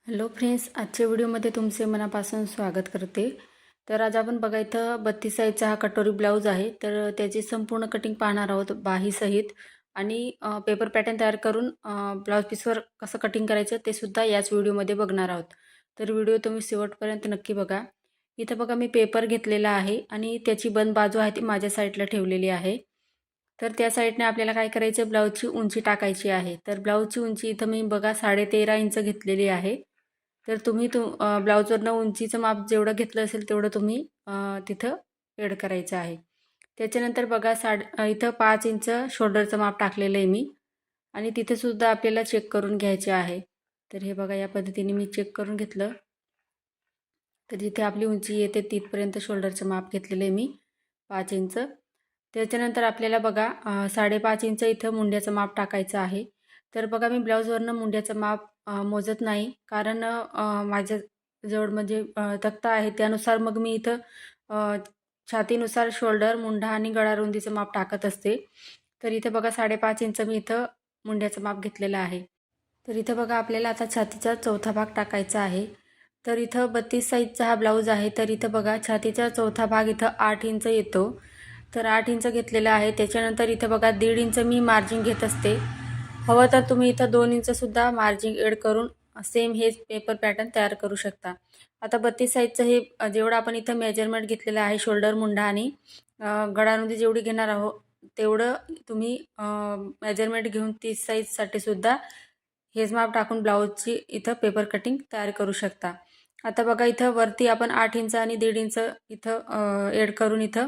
Hello friends, आजच्या व्हिडिओमध्ये तुमचे मनापासून स्वागत करते। तर आज आपण बघा इथं 32 साईजचा हा कटोरी ब्लाऊज आहे। तर त्याची संपूर्ण कटिंग पाहणार आहोत बाहीसहित आणि पेपर पॅटर्न तयार करून ब्लाऊज पीसवर कसं कटिंग करायचं ते सुद्धा याच व्हिडिओमध्ये बघणार आहोत। तर व्हिडिओ तुम्ही शेवटपर्यंत नक्की बघा। इथं बघा मी पेपर घेतलेला आहे आणि त्याची बंद बाजू आहे ती माझ्या साईडला ठेवलेली आहे। तर त्या साईडने आपल्याला काय करायचं, ब्लाऊजची उंची टाकायची आहे। तर ब्लाऊजची उंची इथं मी बघा 13.5 इंच घेतलेली आहे। तर तुम्ही ब्लाऊजवरनं उंचीचं माप जेवढं घेतलं असेल तेवढं तुम्ही तिथं एड करायचं आहे। त्याच्यानंतर बघा इथं 5 इंच शोल्डरचं माप टाकलेलं आहे मी आणि तिथे सुद्धा आपल्याला चेक करून घ्यायचे आहे। तर हे बघा या पद्धतीने मी चेक करून घेतलं। तर जिथे आपली उंची येते तिथपर्यंत शोल्डरचं माप घेतलेलं आहे मी 5 इंच। त्याच्यानंतर आपल्याला बघा 5.5 इंच इथं मुंड्याचं माप टाकायचं आहे। तर बघा मी ब्लाऊजवरनं मुंड्याचं माप मोजत नाही, कारण माझ्याजवळ म्हणजे तक्ता आहे त्यानुसार मग मी इथं छातीनुसार शोल्डर, मुंढा आणि गळारुंदीचं माप टाकत असते। तर इथं बघा 5.5 इंच मी इथं मुंड्याचं माप घेतलेलं आहे। तर इथं बघा आपल्याला आता छातीचा चौथा भाग टाकायचा आहे। तर इथं 32 साईजचा हा ब्लाऊज आहे। तर इथं बघा छातीचा चौथा भाग इथं 8 इंच येतो। तर 8 इंच घेतलेला आहे। त्याच्यानंतर इथं बघा 1.5 इंच मी मार्जिन घेत असते। हवं तर तुम्ही इथं 2 इंचसुद्धा मार्जिन एड करून सेम हेच पेपर पॅटर्न तयार करू शकता। आता 32 साईजचं हे जेवढं आपण इथं मेजरमेंट घेतलेलं आहे, शोल्डर, मुंढा आणि गळारुंदी जेवढी घेणार आहोत तेवढं तुम्ही मेजरमेंट घेऊन 30 साईजसाठी सुद्धा हेच माप टाकून ब्लाऊजची इथं पेपर कटिंग तयार करू शकता। आता बघा इथं वरती आपण 8 इंच आणि 1.5 इंच इथं एड करून इथं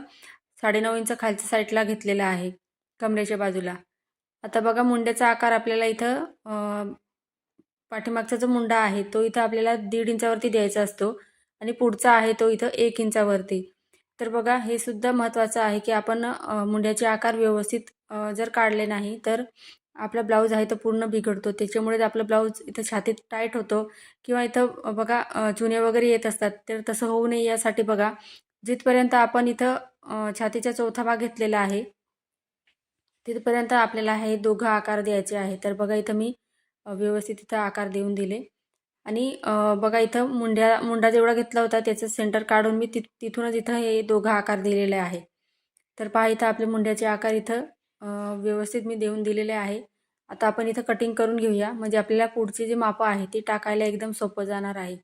9.5 इंच खालच्या साईडला घेतलेला आहे कमरेच्या बाजूला। आता बघा मुंड्याचा आकार आपल्याला इथं पाठीमागचा जो मुंडा आहे तो इथं आपल्याला 1.5 इंचावरती द्यायचा असतो आणि पुढचा आहे तो इथं 1 इंचावरती। तर बघा हे सुद्धा महत्त्वाचं आहे की आपण मुंड्याचे आकार व्यवस्थित जर काढले नाही तर आपला ब्लाऊज आहे तो पूर्ण बिघडतो। त्याच्यामुळे आपला ब्लाऊज इथं छातीत टाईट होतो किंवा इथं बघा चुने वगैरे येत असतात। तर तसं होऊ नये यासाठी बघा जिथपर्यंत आपण इथं छातीचा चौथा भाग घेतलेला आहे तिथपर्यंत आपल्याला हे दोघं आकार द्यायचे आहे। तर बघा इथं मी व्यवस्थित इथं आकार देऊन दिले आणि बघा इथं मुंडा जेवढा घेतला होता त्याचं सेंटर काढून मी तिथूनच इथं हे दोघं आकार दिलेले आहे। तर पहा इथं आपले मुंड्याचे आकार इथं व्यवस्थित मी देऊन दिलेले आहे। आता आपण इथं कटिंग करून घेऊया, म्हणजे आपल्याला पुढची जी मापं आहे ती टाकायला एकदम सोपं जाणार आहे।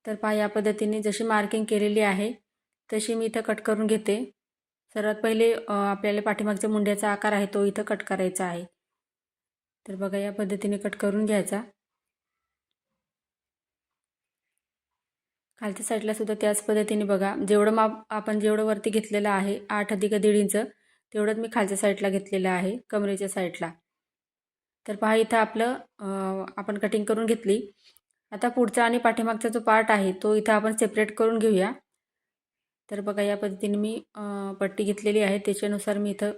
तर पहा या पद्धतीने जशी मार्किंग केलेली आहे तशी मी इथं कट करून घेते। सर्वात पहिले आपल्याला पाठीमागच्या मुंड्याचा आकार आहे तो इथं कट करायचा आहे। तर बघा या पद्धतीने कट करून घ्यायचा। खालच्या साईडला सुद्धा त्याच पद्धतीने बघा जेवढं माप आपण जेवढं वरती घेतलेलं आहे 8 अधिक 1.5 इंच तेवढंच मी खालच्या साईडला घेतलेलं आहे कमरेच्या साईडला। तर पहा इथं आपलं आपण कटिंग करून घेतली। आता पुढचा आणि पाठीमागचा जो पार्ट आहे तो इथं आपण सेपरेट करून घेऊया। तर बघा या पद्धतीने मी पट्टी घेतलेली आहे त्याच्यानुसार मी इथं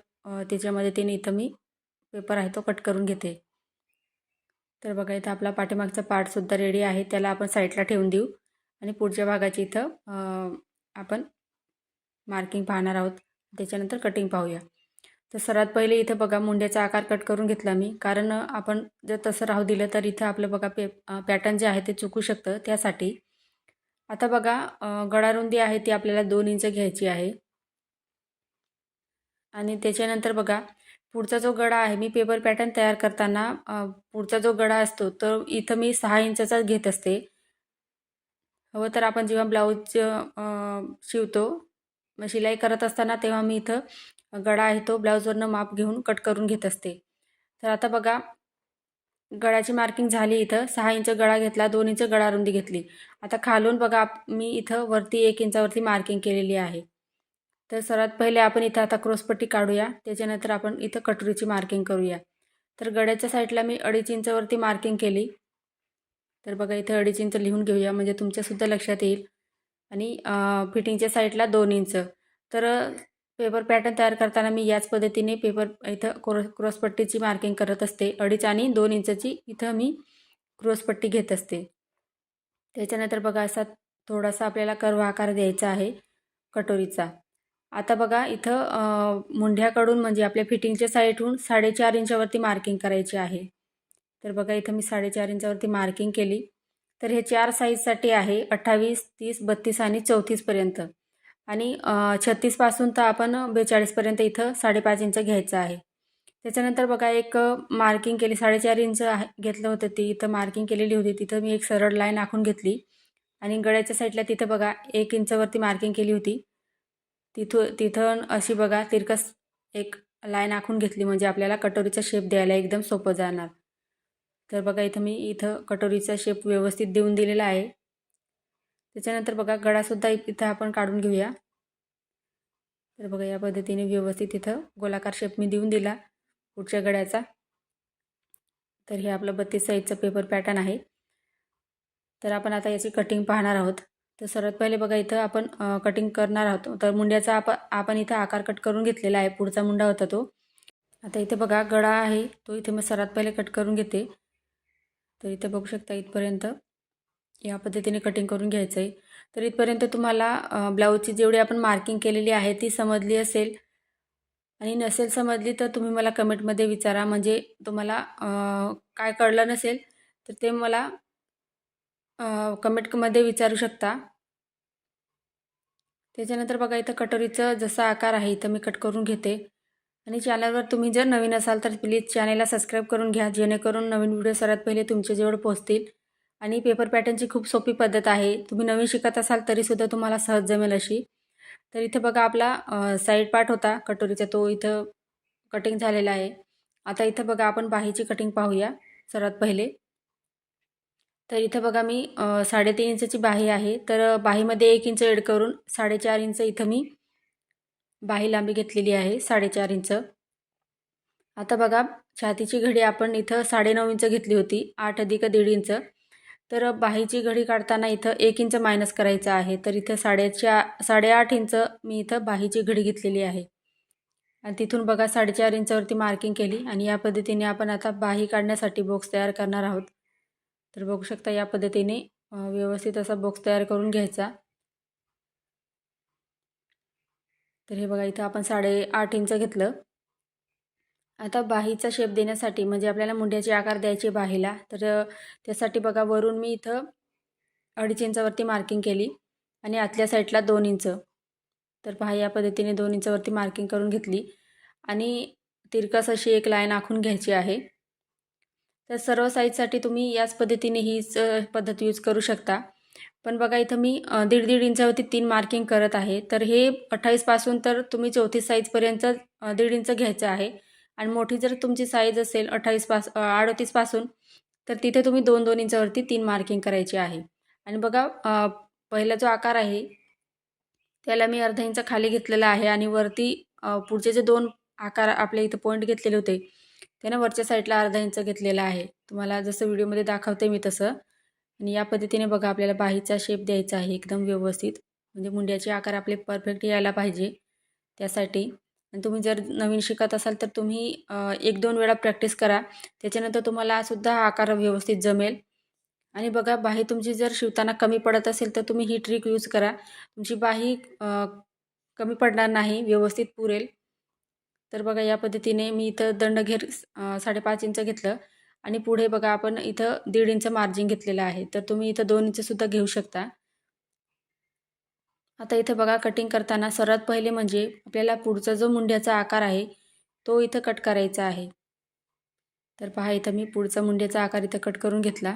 त्याच्या मदतीने इथं मी पेपर आहे तो कट करून घेते। तर बघा इथं आपला पाठीमागचा पार्टसुद्धा रेडी आहे, त्याला आपण साईडला ठेवून देऊ आणि पुढच्या भागाची इथं आपण मार्किंग पाहणार आहोत, त्याच्यानंतर कटिंग पाहूया। तर सर्वात पहिले इथं बघा मुंड्याचा आकार कट करून घेतला मी, कारण आपण जर तसं राहू दिलं तर इथं आपलं बघा पॅटर्न जे आहे ते चुकू शकतं त्यासाठी। आता बघा गळारुंदी आहे ती आपल्याला 2 इंच घ्यायची आहे आणि त्याच्यानंतर बघा पुढचा जो गळा आहे मी पेपर पॅटर्न तयार करताना पुढचा जो गळा असतो तर इथं मी 6 इंचचा घेत असते। हवं तर आपण जेव्हा ब्लाऊज शिवतो मग शिलाई करत असताना तेव्हा मी इथं गळा आहे तो ब्लाऊजवरनं माप घेऊन कट करून घेत असते। तर आता बघा गळ्याची मार्किंग झाली, इथं 6 इंच गळा घेतला, 2 इंच गळारुंदी घेतली। आता खालून बघा मी इथं वरती 1 इंचावरती मार्किंग केलेली आहे। तर सर्वात पहिले आपण इथं आता क्रॉसपट्टी काढूया, त्याच्यानंतर आपण इथं कटोरीची मार्किंग करूया। तर गळ्याच्या साईडला मी 2.5 इंचावरती मार्किंग केली। तर बघा इथं 2.5 इंच लिहून घेऊया म्हणजे तुमच्यासुद्धा लक्षात येईल आणि फिटिंगच्या साईडला 2 इंच। तर पेपर पॅटर्न तयार करताना मी याच पद्धतीने पेपर इथं क्रॉसपट्टीची मार्किंग करत असते। 2.5 आणि 2 इंचची इथं मी क्रॉसपट्टी घेत असते। त्याच्यानंतर बघा असा थोडासा आपल्याला कर्व आकार द्यायचा आहे कटोरीचा। आता बघा इथं मुंढ्याकडून म्हणजे आपल्या फिटिंगच्या साईडहून 4.5 इंचावरती मार्किंग करायची आहे। तर बघा इथं मी 4.5 इंचावरती मार्किंग केली तर हे 4 साईजसाठी आहे, 28, 30, 32 आणि 34पर्यंत. आणि 36 पासून तर आपण 42 पर्यंत इथं 5.5 इंच घ्यायचं आहे. त्याच्यानंतर बघा एक मार्किंग केली, 4.5 इंच घेतलं होतं, ती इथं मार्किंग केलेली होती. तिथं मी एक सरळ लाईन आखून घेतली आणि गळ्याच्या साईडला तिथं बघा 1 इंचवरती मार्किंग केली होती. तिथून अशी बघा तिरकस एक लाईन आखून घेतली, म्हणजे आपल्याला कटोरीचा शेप द्यायला एकदम सोपं जाणार. तर बघा इथं मी कटोरीचा शेप व्यवस्थित देऊन दिलेला आहे. त्याच्यानंतर बघा गळासुद्धा इथं आपण काढून घेऊया. तर बघा या पद्धतीने व्यवस्थित इथं गोलाकार शेप मी देऊन दिला पुढच्या गळ्याचा. तर हे आपलं 32 साईजचं पेपर पॅटर्न आहे. तर आपण आता याची कटिंग पाहणार आहोत. तर सर्वात पहिले बघा इथं आपण कटिंग करणार आहोत. तर मुंड्याचा आपण इथं आकार कट करून घेतलेला आहे, पुढचा मुंडा होता तो. आता इथे बघा गळा आहे तो इथे मी सर्वात पहिले कट करून घेते. तर इथे बघू शकता इथपर्यंत या पद्धतीने कटिंग करून घ्यायचं आहे. तर इथपर्यंत तुम्हाला ब्लाऊजची जेवढी आपण मार्किंग केलेली आहे ती समजली असेल, आणि नसेल समजली तर तुम्ही मला कमेंटमध्ये विचारा. म्हणजे तुम्हाला काय कळलं नसेल तर ते मला कमेंटमध्ये विचारू शकता. त्याच्यानंतर बघा इथं कटोरीचं जसा आकार आहे इथं मी कट करून घेते. आणि चॅनलवर तुम्ही जर नवीन असाल तर प्लीज चॅनलला सबस्क्राईब करून घ्या, जेणेकरून नवीन व्हिडिओ सर्वात पहिले तुमच्याजवळ पोहोचतील. आणि पेपर पॅटर्नची खूप सोपी पद्धत आहे, तुम्ही नवीन शिकत असाल तरीसुद्धा तुम्हाला सहज जमेल अशी. तर इथं बघा आपला साईड पार्ट होता कटोरीचा, तो इथं कटिंग झालेला आहे. आता इथं बघा आपण बाहीची कटिंग पाहूया सर्वात पहिले. तर इथं बघा मी 3.5 इंचची बाही आहे. तर बाहीमध्ये 1 इंच ॲड करून 4.5 इंच इथं मी बाही लांबी घेतलेली आहे, 4.5 इंच. आता बघा छातीची घडी आपण इथं 9.5 इंच घेतली होती, 8 अधिक 1.5 इंच. तर बाहीची घडी काढताना इथं 1 इंच मायनस करायचं आहे. तर इथं 8.5 इंच मी इथं बाहीची घडी घेतलेली आहे. आणि तिथून बघा 4.5 इंचावरती मार्किंग केली. आणि या पद्धतीने आपण आता बाही काढण्यासाठी बॉक्स तयार करणार आहोत. तर बघू शकता या पद्धतीने व्यवस्थित असा बॉक्स तयार करून घ्यायचा. तर हे बघा इथं आपण 8.5 इंच घेतलं. आता बाहीचा शेप देण्यासाठी म्हणजे आपल्याला मुंड्याचे आकार द्यायचे बाहीला, तर त्यासाठी बघा वरून मी इथं 2.5 इंचावरती मार्किंग केली आणि आतल्या साईडला 2 इंच. तर पहा या पद्धतीने 2 इंचावरती मार्किंग करून घेतली आणि तिरकस अशी एक लाईन आखून घ्यायची आहे. तर सर्व साईजसाठी तुम्ही याच पद्धतीने हीच पद्धत यूज करू शकता. पण बघा इथं मी 1.5 इंचावरती 3 मार्किंग करत आहे. तर हे 28 पासून तर तुम्ही 34 साईजपर्यंत 1.5 इंच घ्यायचं आहे. आणि मोठी जर तुमची साईज असेल 38 पासून तर तिथे तुम्ही 2-2 इंचावरती 3 मार्किंग करायची आहे. आणि बघा पहिला जो आकार आहे त्याला मी अर्धा इंच खाली घेतलेला आहे आणि वरती पुढचे जे 2 आकार आपल्या इथं पॉईंट घेतलेले होते त्यानं वरच्या साईडला अर्धा इंच घेतलेला आहे. तुम्हाला जसं व्हिडिओमध्ये दाखवते मी तसं. आणि या पद्धतीने बघा आपल्याला बाहीचा शेप द्यायचा आहे एकदम व्यवस्थित, म्हणजे मुंड्याचे आकार आपले परफेक्ट यायला पाहिजे त्यासाठी. आणि तुम्ही जर नवीन शिकत असाल तर तुम्ही 1-2 वेळा प्रॅक्टिस करा, त्याच्यानंतर तुम्हाला सुद्धा हा आकार व्यवस्थित जमेल. आणि बघा बाही तुमची जर शिवताना कमी पडत असेल तर तुम्ही ही ट्रिक यूज करा, तुमची बाही कमी पडणार नाही, व्यवस्थित पुरेल. तर बघा या पद्धतीने मी इथं दंडघेर 5.5 इंच घेतलं आणि पुढे बघा आपण इथं 1.5 इंच मार्जिन घेतलेलं आहे. तर तुम्ही इथं 2 इंचसुद्धा घेऊ शकता. आता इथं बघा कटिंग करताना सर्वात पहिले म्हणजे आपल्याला पुढचा जो मुंड्याचा आकार आहे तो इथं कट करायचा आहे. तर पहा इथं मी पुढचा मुंड्याचा आकार इथं कट करून घेतला,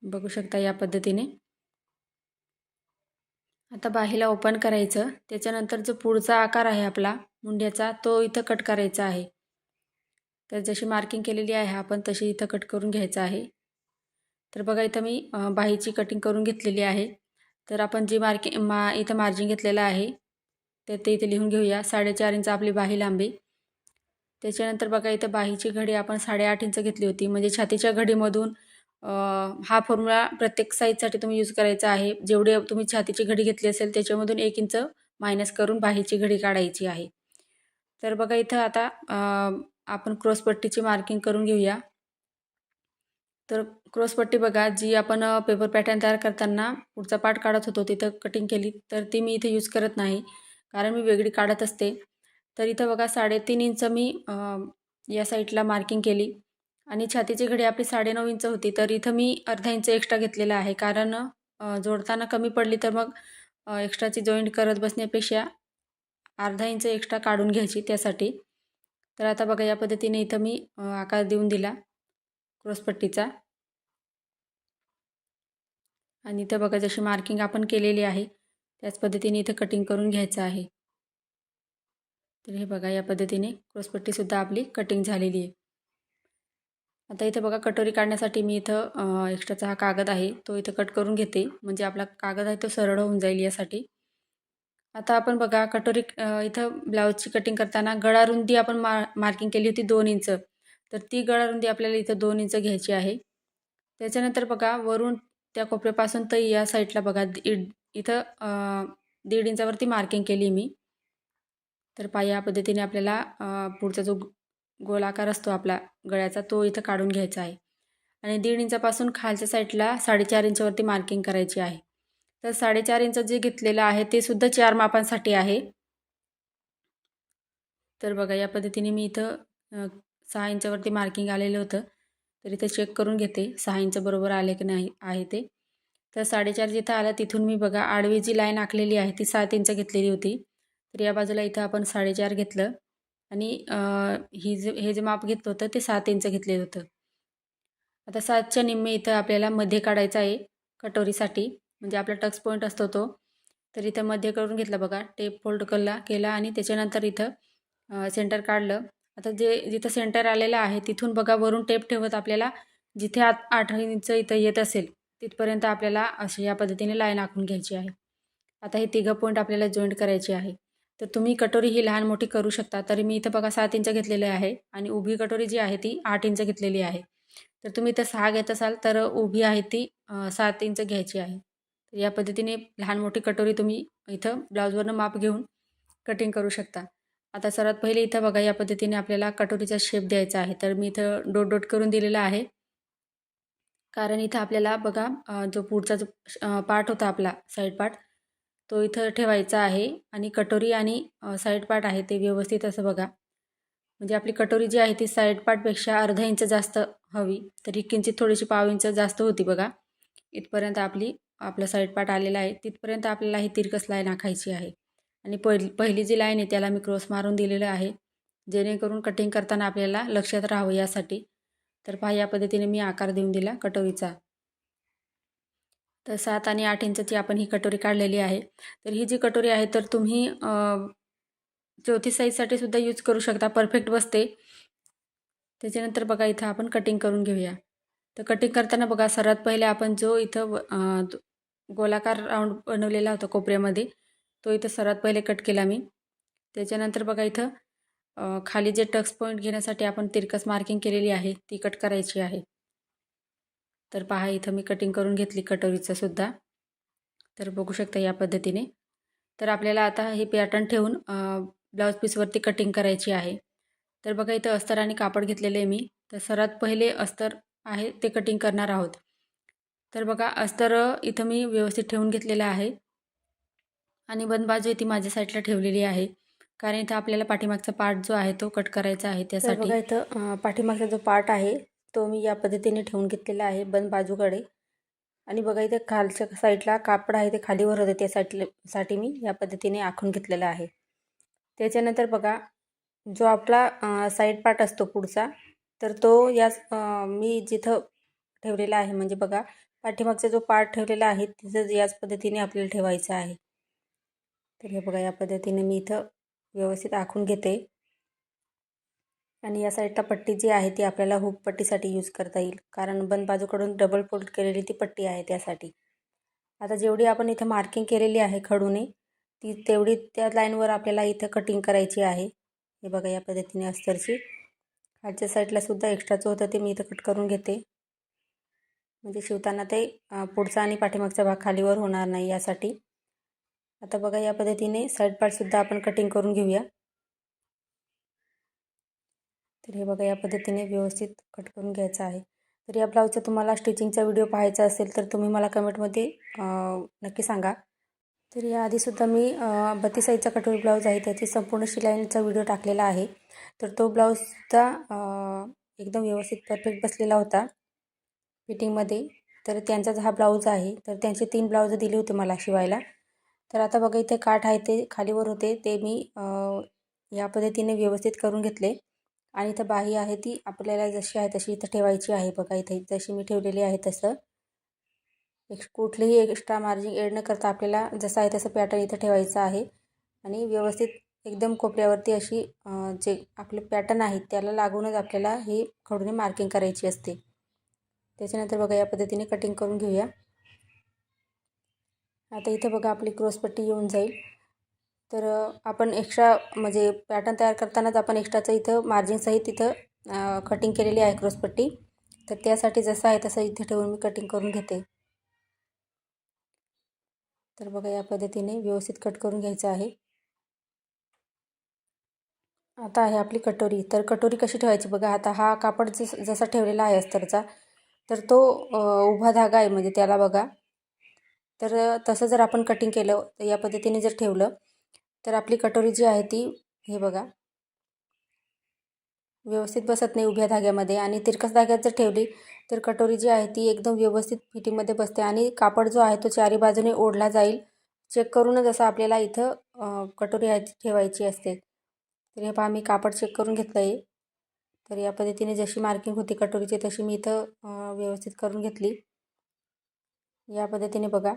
बघू शकता या पद्धतीने. आता बाहीला ओपन करायचं, त्याच्यानंतर जो पुढचा आकार आहे आपला मुंड्याचा तो इथं कट करायचा आहे. तर जशी मार्किंग केलेली आहे आपण तशी इथं कट करून घ्यायचं आहे. तर बघा इथं मी बाहीची कटिंग करून घेतलेली आहे. तर आपण जी इथं मार्जिन घेतलेलं आहे तर ते इथे लिहून घेऊया. 4.5 इंच आपली बाही लांबी. त्याच्यानंतर बघा इथं बाहीची घडी आपण 8.5 इंच घेतली होती, म्हणजे छातीच्या घडीमधून हा फॉर्म्युला प्रत्येक साईजसाठी तुम्ही यूज करायचा आहे. जेवढे तुम्ही छातीची घडी घेतली असेल त्याच्यामधून 1 इंच मायनस करून बाहीची घडी काढायची आहे. तर बघा इथं आता आपण क्रॉसपट्टीची मार्किंग करून घेऊया. तर क्रॉसपट्टी बघा जी आपण पेपर पॅटर्न तयार करताना पुढचा पार्ट काढत होतो तिथं कटिंग केली, तर ती मी इथे यूज करत नाही, कारण मी वेगळी काढत असते. तर इथं बघा 3.5 इंच मी या साईडला मार्किंग केली आणि छातीची घडी आपली 9.5 इंच होती, तर इथं मी अर्धा इंच एक्स्ट्रा घेतलेला आहे. कारण जोडताना कमी पडली तर मग एक्स्ट्राची जॉईंट करत बसण्यापेक्षा अर्धा इंच एक्स्ट्रा काढून घ्यायची त्यासाठी. तर आता बघा या पद्धतीने इथं मी आकार देऊन दिला क्रॉसपट्टीचा. आणि इथं बघा जशी मार्किंग आपण केलेली आहे त्याच पद्धतीने इथं कटिंग करून घ्यायचं आहे. तर हे बघा या पद्धतीने क्रॉसपट्टीसुद्धा आपली कटिंग झालेली आहे. आता इथं बघा कटोरी काढण्यासाठी मी इथं एक्स्ट्राचा हा कागद आहे तो इथं कट करून घेते, म्हणजे आपला कागद आहे तो सरळ होऊन जाईल यासाठी. आता आपण बघा कटोरी इथं ब्लाऊजची कटिंग करताना गळारुंदी आपण मार्किंग केली होती 2 इंच. तर ती गळारुंदी आपल्याला इथं 2 इंच घ्यायची आहे. त्याच्यानंतर बघा वरून त्या कोपऱ्यापासून तर या साईडला बघा इथं 1.5 इंचावरती मार्किंग केली मी. तर पहा या पद्धतीने आपल्याला पुढचा जो गोलाकार असतो आपला गळ्याचा तो इथं काढून घ्यायचा आहे. आणि 1.5 इंचापासून खालच्या साईडला 4.5 इंचावरती मार्किंग करायची आहे. तर 4.5 इंच जे घेतलेलं आहे ते सुद्धा 4 मापांसाठी आहे. तर बघा या पद्धतीने मी इथं 6 इंचावरती मार्किंग आलेलं होतं. तर इथे चेक करून घेते 6 इंच बरोबर आले की नाही आहे ते. तर 4.5 जिथं आलं तिथून मी बघा आडवी जी लाईन आखलेली आहे ती 7 इंच घेतलेली होती. तर या बाजूला इथं आपण 4.5 घेतलं आणि हे जे माप घेतलं होतं ते 7 इंच घेतलेलं होतं. आता 7च्या निम्मे इथं आपल्याला मध्ये काढायचा आहे कटोरीसाठी, म्हणजे आपला टक्स पॉईंट असतो तो. तर इथं मध्ये करून घेतलं बघा, टेप फोल्ड केला आणि त्याच्यानंतर इथं सेंटर काढलं. आता जिथं सेंटर आलेलं आहे तिथून बघा वरून टेप ठेवत आपल्याला जिथे 8 इंच इथं येत असेल तिथपर्यंत आपल्याला अशी या पद्धतीने लाईन आखून घ्यायची आहे. आता हे तिघं पॉईंट आपल्याला जॉईंट करायचे आहे. तर तुम्ही कटोरी ही लहान मोठी करू शकता. तरी मी इथं बघा 7 इंच घेतलेले आहे आणि उभी कटोरी जी आहे ती 8 इंच घेतलेली आहे. तर तुम्ही इथं 6 घेत असाल तर उभी आहे ती 7 इंच घ्यायची आहे. तर या पद्धतीने लहान मोठी कटोरी तुम्ही इथं ब्लाऊजवरनं माप घेऊन कटिंग करू शकता. आता सर्वात पहिले इथं बघा या पद्धतीने आपल्याला कटोरीचा शेप द्यायचा आहे. तर मी इथं डॉट डॉट करून दिलेला आहे. कारण इथं आपल्याला बघा जो पुढचा जो पार्ट होता आपला साईड पार्ट तो इथं ठेवायचा आहे आणि कटोरी आणि साईड पार्ट आहे ते व्यवस्थित असं बघा. म्हणजे आपली कटोरी जी आहे ती साईड पार्टपेक्षा अर्धा इंच जास्त हवी. तर ही किंचित थोडीशी पाव इंच जास्त होती बघा. इथपर्यंत आपला साईड पार्ट आलेला आहे. तिथपर्यंत आपल्याला ही तिरकस लाईन आखायची आहे. आणि पहिली जी लाईन आहे त्याला मी क्रॉस मारून दिलेलं आहे. जेणेकरून कटिंग करताना आपल्याला लक्षात राहावं यासाठी. तर पहा या पद्धतीने मी आकार देऊन दिला कटोरीचा. तर 7 आणि 8 इंचची आपण ही कटोरी काढलेली आहे. तर ही जी कटोरी आहे तर तुम्ही चौथी साईजसाठी सुद्धा यूज करू शकता, परफेक्ट बसते. त्याच्यानंतर बघा इथं आपण कटिंग करून घेऊया. तर कटिंग करताना बघा सर्वात पहिले आपण जो इथं गोलाकार राऊंड बनवलेला होता कोपऱ्यामध्ये तो इथं सर्वात पहिले कट केला मी. त्याच्यानंतर बघा इथं खाली जे टक्स पॉईंट घेण्यासाठी आपण तिरकस मार्किंग केलेली आहे ती कट करायची आहे. तर पहा इथं मी कटिंग करून घेतली कटोरीचं सुद्धा. तर बघू शकता या पद्धतीने. तर आपल्याला आता हे पॅटर्न ठेवून ब्लाऊज पीसवरती कटिंग करायची आहे. तर बघा इथं अस्तर आणि कापड घेतलेले आहे मी. तर सर्वात पहिले अस्तर आहे ते कटिंग करणार आहोत. तर बघा अस्तर इथं मी व्यवस्थित ठेवून घेतलेलं आहे आणि बंद बाजू आहे ती माझ्या साईडला ठेवलेली आहे. कारण इथं आपल्याला पाठीमागचा पार्ट जो आहे तो कट करायचा आहे त्यासाठी. बघा इथं पाठीमागचा जो पार्ट आहे तो मी या पद्धतीने ठेवून घेतलेला आहे बंद बाजूकडे. आणि बघा इथे खालच्या साईडला कापड आहे ते खालीवर होते त्यासाठी मी या पद्धतीने आखून घेतलेला आहे. त्याच्यानंतर बघा जो आपला साईड पार्ट असतो पुढचा तर तो मी जिथं ठेवलेला आहे म्हणजे बघा पाठीमागचा जो पार्ट ठेवलेला आहे तिथं याच पद्धतीने आपल्याला ठेवायचा आहे. तर हे बघा या पद्धतीने मी इथं व्यवस्थित आखून घेते. आणि या साईडला पट्टी जी आहे ती आपल्याला हुक पट्टीसाठी यूज करता येईल, कारण बंद बाजूकडून डबल फोल्ड केलेली ती पट्टी आहे त्यासाठी. आता जेवढी आपण इथं मार्किंग केलेली आहे खडूने तेवढी त्या लाईनवर आपल्याला इथं कटिंग करायची आहे. हे बघा या पद्धतीने अस्तरची खालच्या साईडला सुद्धा एक्स्ट्राचं होतं ते मी इथं कट करून घेते, म्हणजे शिवताना ते पुढचा आणि पाठीमागचा भाग खालीवर होणार नाही यासाठी. आता बघा या पद्धतीने साईड पार्टसुद्धा आपण कटिंग करून घेऊया. तर हे बघा या पद्धतीने व्यवस्थित कट करून घ्यायचं आहे. तर या ब्लाऊजचा तुम्हाला स्टिचिंगचा व्हिडिओ पाहायचा असेल तर तुम्ही मला कमेंटमध्ये नक्की सांगा. तर याआधीसुद्धा मी 32 साईजचा कटोरी ब्लाऊज आहे त्याची संपूर्ण शिलाईचा व्हिडिओ टाकलेला आहे. तर तो ब्लाऊजचा एकदम व्यवस्थित परफेक्ट बसलेला होता फिटिंगमध्ये. तर त्यांचाच हा ब्लाऊज आहे. तर त्यांचे 3 ब्लाऊज दिले होते मला शिवायला. तर आता बघा इथे काठ आहे ते खालीवर होते ते मी या पद्धतीने व्यवस्थित करून घेतले. आणि इथं बाही आहे ती आपल्याला जशी आहे तशी इथं ठेवायची आहे. बघा इथे जशी मी ठेवलेली आहे तसं. कुठलीही एक्स्ट्रा मार्जिन एड न करता आपल्याला जसं आहे तसं पॅटर्न इथं ठेवायचं आहे. आणि व्यवस्थित एकदम कोपऱ्यावरती अशी जे आपले पॅटर्न आहेत त्याला लागूनच आपल्याला ही खडूने मार्किंग करायची असते. त्याच्यानंतर बघा या पद्धतीने कटिंग करून घेऊया. आता इथं बघा आपली क्रॉसपट्टी येऊन जाईल. तर आपण एक्स्ट्रा म्हणजे पॅटर्न तयार करतानाच आपण एक्स्ट्राचं इथं मार्जिनसहित इथं कटिंग केलेली आहे क्रॉसपट्टी. तर त्यासाठी जसं आहे तसं इथे ठेवून मी कटिंग करून घेते. तर बघा या पद्धतीने व्यवस्थित कट करून घ्यायचं आहे. आता आहे आपली कटोरी. तर कटोरी कशी ठेवायची बघा. आता हा कापड जसा ठेवलेला आहे अस्तरचा, तर तो उभा धागा आहे म्हणजे त्याला बघा. तर तसं जर आपण कटिंग केलं तर या पद्धतीने जर ठेवलं तर आपली कटोरी जी आहे ती हे बघा व्यवस्थित बसत नाही उभ्या धाग्यामध्ये. आणि तिरकस धाग्यात जर ठेवली तर कटोरी जी आहे ती एकदम व्यवस्थित फिटिंगमध्ये बसते आणि कापड जो आहे तो चारी बाजूने ओढला जाईल. चेक करूनच असं आपल्याला इथं कटोरी आहे ती ठेवायची असते. तर हे पहा मी कापड चेक करून घेतलं आहे. तर या पद्धतीने जशी मार्किंग होती कटोरीची तशी मी इथं व्यवस्थित करून घेतली. या पद्धतीने बघा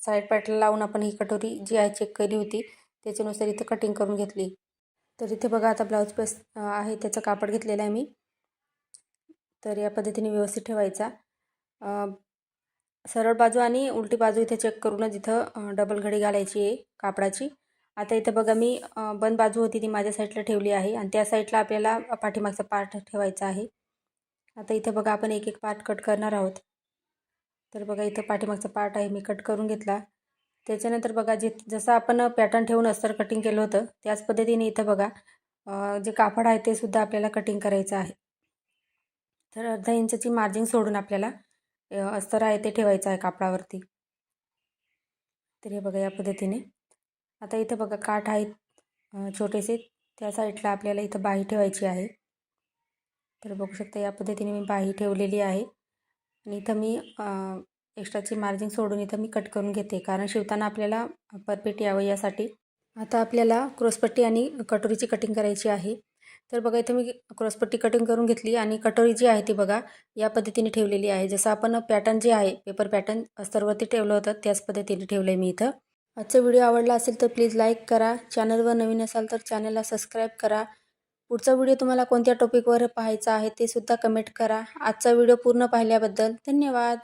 साईड पार्टला लावून आपण ही कटोरी जी आहे चेक केली होती त्याच्यानुसार इथं कटिंग करून घेतली. तर इथे बघा आता ब्लाऊज पीस आहे त्याचं कापड घेतलेलं आहे मी. तर या पद्धतीने व्यवस्थित ठेवायचा. सरळ बाजू आणि उलटी बाजू इथे चेक करूनच इथं डबल घडी घालायची आहे कापडाची. आता इथं बघा मी बंद बाजू होती ती माझ्या साईडला ठेवली आहे आणि त्या साईडला आपल्याला पाठीमागचा पार्ट ठेवायचा आहे. आता इथं बघा आपण एक एक पार्ट कट करणार आहोत. तर बघा इथं पाठीमागचा पार्ट आहे मी कट करून घेतला. त्याच्यानंतर बघा जसं आपण पॅटर्न ठेवून अस्तर कटिंग केलं होतं त्याच पद्धतीने इथं बघा जे कापड आहे ते सुद्धा आपल्याला कटिंग करायचं आहे. तर अर्धा इंचची मार्जिन सोडून आपल्याला अस्तर आहे ते ठेवायचं आहे कापडावरती. तर हे बघा या पद्धतीने. आता इथं बघा काठ आहेत छोटेसे त्या साईडला आपल्याला इथं बाही ठेवायची आहे. तर बघू शकता या पद्धतीने मी बाही ठेवलेली आहे. आणि इथं मी एक्स्ट्राची मार्जिन सोडून इथं मी कट करून घेते कारण शिवताना आपल्याला परफेक्ट यावं यासाठी. आता आपल्याला क्रॉसपट्टी आणि कटोरीची कटिंग करायची आहे. तर बघा इथं मी क्रॉसपट्टी कटिंग करून घेतली आणि कटोरी जी आहे ती बघा या पद्धतीने ठेवलेली आहे. जसं आपण पॅटर्न जे आहे पेपर पॅटर्न अस्तरवरती ठेवलं होतं त्याच पद्धतीने ठेवलं आहे मी इथं. आजचा व्हिडिओ आवडला असेल तर प्लीज लाईक करा. चॅनलवर नवीन असाल तर चॅनलला सबस्क्राईब करा. पुढचा व्हिडिओ तुम्हाला कोणत्या टॉपिकवर पाहायचा आहे ते सुद्धा कमेंट करा. आजचा व्हिडिओ पूर्ण पाहिल्याबद्दल धन्यवाद.